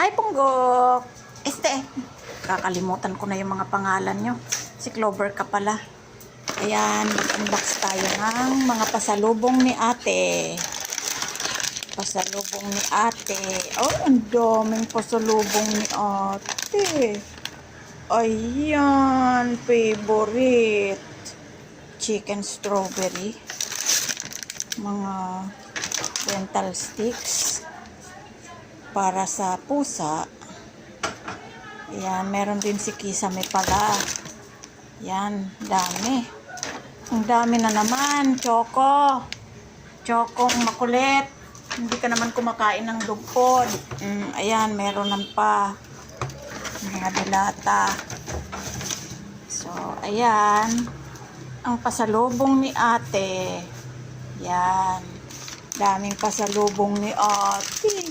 Hi, Punggok! Kakalimutan ko na yung mga pangalan nyo. Si Clover ka pala. Ayan, mag-unbox tayo ng mga pasalubong ni ate. Pasalubong ni ate. Oh, ang daming pasalubong ni ate. Ayan, favorite. Chicken strawberry. Mga dental sticks para sa pusa. Ayan, meron din si Kisame pala. Yan, dami. Ang dami na naman, Choco. Chocong makulit. Hindi ka naman kumakain ng dugpod. Ayan, meron lang pa. Mga dilata. So, ayan. Ang pasalubong ni ate. Yan. Daming pasalubong ni ate.